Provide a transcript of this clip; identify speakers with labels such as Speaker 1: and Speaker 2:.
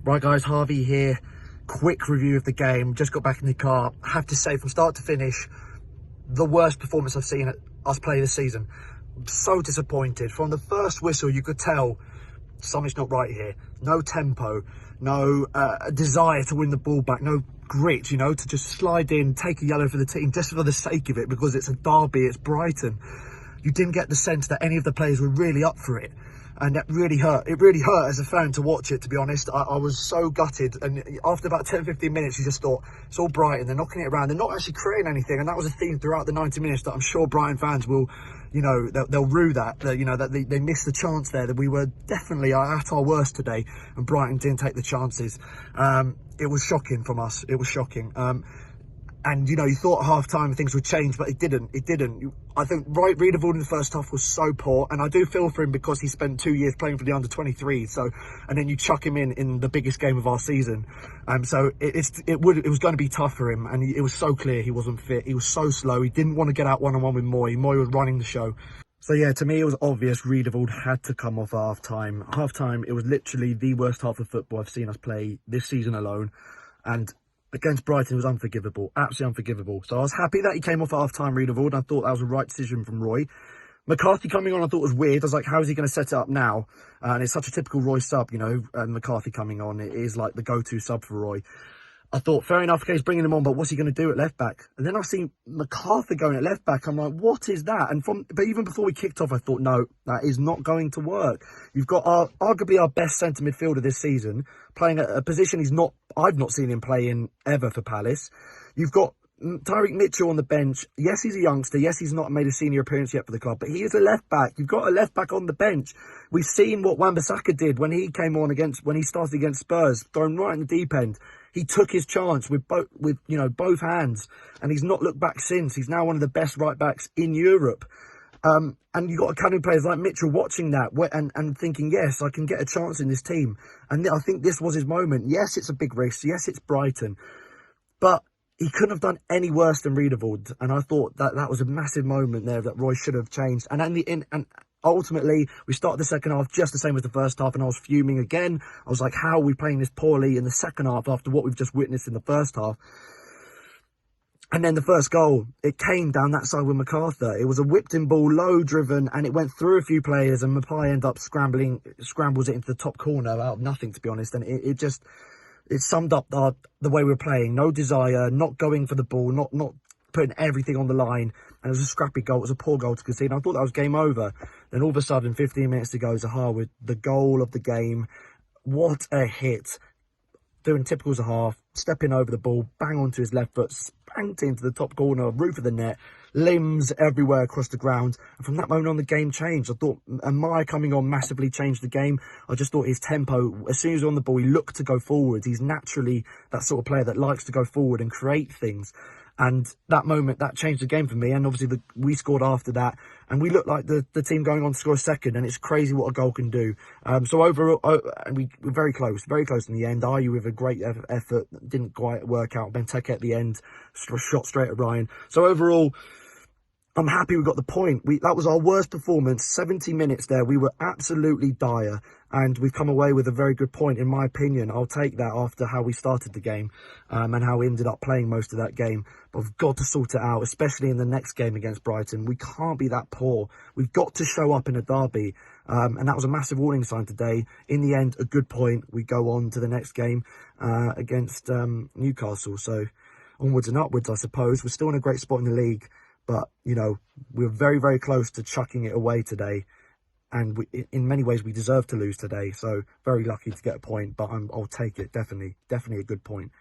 Speaker 1: Right guys, Harvey here. Quick review of the game. Just got back in the car. I have to say, from start to finish, the worst performance I've seen us play this season. I'm so disappointed. From the first whistle, you could tell something's not right here. No tempo, no desire to win the ball back, no grit, you know, to just slide in, take a yellow for the team just for the sake of it, because it's a derby, it's Brighton. You didn't get the sense that any of the players were really up for it. And that really hurt. It really hurt as a fan to watch it, to be honest. I was so gutted. And after about 10-15 minutes, you just thought, it's all Brighton. They're knocking it around. They're not actually creating anything. And that was a theme throughout the 90 minutes that I'm sure Brighton fans will, you know, they'll rue that. You know, that they missed the chance there, that we were definitely at our worst today. And Brighton didn't take the chances. It was shocking from us. It was shocking. And, you know, you thought at half-time things would change, but it didn't. It didn't. I think Riedewald in the first half was so poor. And I do feel for him because he spent 2 years playing for the under-23. So, and then you chuck him in the biggest game of our season. So it was going to be tough for him. And it was so clear he wasn't fit. He was so slow. He didn't want to get out one-on-one with Moy. Moy was running the show. So yeah, to me, it was obvious Riedewald had to come off at half-time. Half-time, it was literally the worst half of football I've seen us play this season alone. And against Brighton, it was unforgivable, absolutely unforgivable. So I was happy that he came off at half-time, Riedewald, and I thought that was the right decision from Roy. McCarthy coming on, I thought was weird. I was like, how is he going to set it up now? And it's such a typical Roy sub, you know, McCarthy coming on. It is like the go-to sub for Roy. I thought, fair enough, okay, he's bringing him on, but what's he going to do at left-back? And then I've seen McCarthy going at left-back. I'm like, what is that? But even before we kicked off, I thought, no, that is not going to work. You've got arguably our best centre midfielder this season, playing at a position I've not seen him play in ever for Palace. You've got Tyreek Mitchell on the bench. Yes, he's a youngster. Yes, he's not made a senior appearance yet for the club, but he is a left-back. You've got a left-back on the bench. We've seen what Wan-Bissaka did when he came on when he started against Spurs, thrown right in the deep end. He took his chance with both hands, and he's not looked back since. He's now one of the best right-backs in Europe. And you've got academy players like Mitchell watching that and thinking, yes, I can get a chance in this team. And I think this was his moment. Yes, it's a big risk. Yes, it's Brighton. But he couldn't have done any worse than Riedewald. And I thought that was a massive moment there that Roy should have changed. And ultimately, we started the second half just the same as the first half, and I was fuming again. I was like, how are we playing this poorly in the second half after what we've just witnessed in the first half? And then the first goal, it came down that side with MacArthur. It was a whipped-in ball, low-driven, and it went through a few players, and Mapai ended up scrambles it into the top corner out of nothing, to be honest. And it summed up the way we were playing. No desire, not going for the ball, not putting everything on the line. And it was a scrappy goal. It was a poor goal to concede. I thought that was game over. Then all of a sudden, 15 minutes to go, Zaha with the goal of the game. What a hit. Doing typical Zaha, stepping over the ball, bang onto his left foot, spanked into the top corner, roof of the net, limbs everywhere across the ground. And from that moment on, the game changed. I thought Amaya coming on massively changed the game. I just thought his tempo, as soon as he was on the ball, he looked to go forward. He's naturally that sort of player that likes to go forward and create things. And that moment, that changed the game for me. And obviously, we scored after that. And we looked like the team going on to score a second. And it's crazy what a goal can do. So overall, and we were very close in the end. Ayew with a great effort. Didn't quite work out. Benteke at the end, shot straight at Ryan. So overall, I'm happy we got the point. That was our worst performance. 70 minutes there. We were absolutely dire. And we've come away with a very good point, in my opinion. I'll take that after how we started the game and how we ended up playing most of that game. But we've got to sort it out, especially in the next game against Brighton. We can't be that poor. We've got to show up in a derby. And that was a massive warning sign today. In the end, a good point. We go on to the next game against Newcastle. So onwards and upwards, I suppose. We're still in a great spot in the league. But, you know, we're very, very close to chucking it away today. And in many ways, we deserve to lose today. So very lucky to get a point. But I'll take it. Definitely a good point.